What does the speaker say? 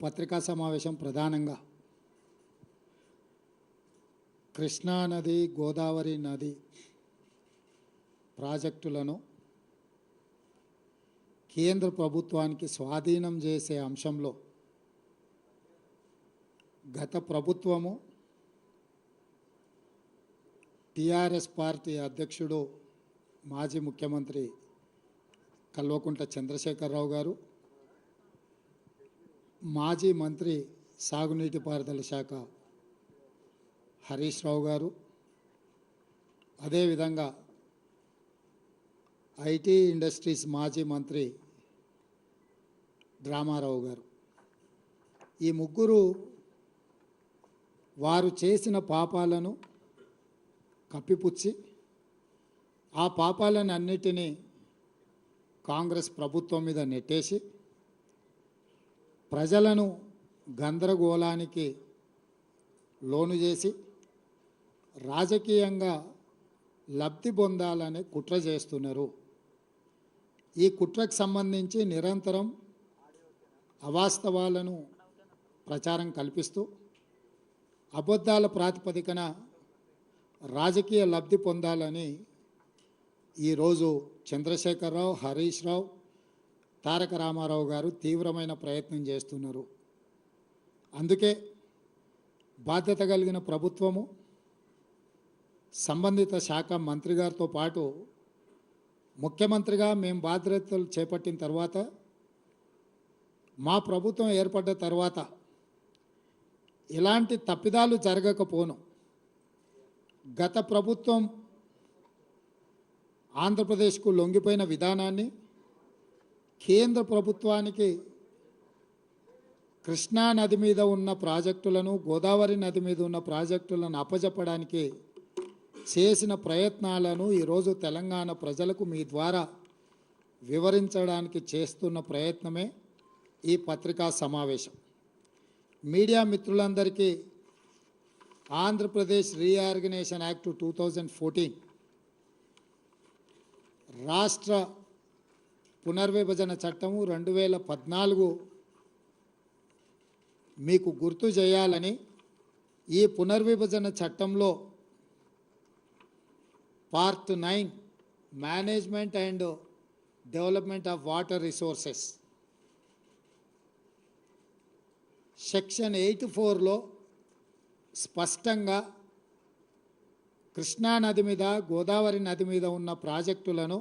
పత్రికా సమావేశం ప్రధానంగా కృష్ణా నది గోదావరి నది ప్రాజెక్టులను కేంద్ర ప్రభుత్వానికి స్వాధీనం చేసే అంశంలో గత ప్రభుత్వము టిఆర్ఎస్ పార్టీ అధ్యక్షుడు మాజీ ముఖ్యమంత్రి కల్వకుంట్ల చంద్రశేఖరరావు గారు, మాజీ మంత్రి సాగునీటిపారుదల శాఖ హరీష్ రావు గారు, అదేవిధంగా ఐటీ ఇండస్ట్రీస్ మాజీ మంత్రి రామారావు గారు, ఈ ముగ్గురు వారు చేసిన పాపాలను కప్పిపుచ్చి ఆ పాపాలను అన్నిటినీ కాంగ్రెస్ ప్రభుత్వం మీద నెట్టేసి ప్రజలను గందరగోళానికి లోను చేసి రాజకీయంగా లబ్ధి పొందాలనే కుట్ర చేస్తున్నారు. ఈ కుట్రకు సంబంధించి నిరంతరం అవాస్తవాలను ప్రచారం కల్పిస్తూ అబద్ధాల ప్రాతిపదికన రాజకీయ లబ్ధి పొందాలని ఈరోజు చంద్రశేఖరరావు, హరీష్ రావు, తారక రామారావు గారు తీవ్రమైన ప్రయత్నం చేస్తున్నారు. అందుకే బాధ్యత కలిగిన ప్రభుత్వము సంబంధిత శాఖ మంత్రి గారితో పాటు ముఖ్యమంత్రిగా మేము బాధ్యతలు చేపట్టిన తర్వాత, మా ప్రభుత్వం ఏర్పడ్డ తర్వాత ఎలాంటి తప్పిదాలు జరగకపోను, గత ప్రభుత్వం ఆంధ్రప్రదేశ్కు లొంగిపోయిన విధానాన్ని కేంద్ర ప్రభుత్వానికి కృష్ణా నది మీద ఉన్న ప్రాజెక్టులను, గోదావరి నది మీద ఉన్న ప్రాజెక్టులను అప్పజెప్పడానికి చేసిన ప్రయత్నాలను ఈరోజు తెలంగాణ ప్రజలకు మీ ద్వారా వివరించడానికి చేస్తున్న ప్రయత్నమే ఈ పత్రికా సమావేశం. మీడియా మిత్రులందరికీ ఆంధ్రప్రదేశ్ రీఆర్గనైజేషన్ యాక్ట్ 2014 రాష్ట్ర పునర్విభజన చట్టము 2014 మీకు గుర్తు చేయాలని, ఈ పునర్విభజన చట్టంలో part 9 management and development of water resources section 84లో స్పష్టంగా కృష్ణా నది మీద, గోదావరి నది మీద ఉన్న ప్రాజెక్టులను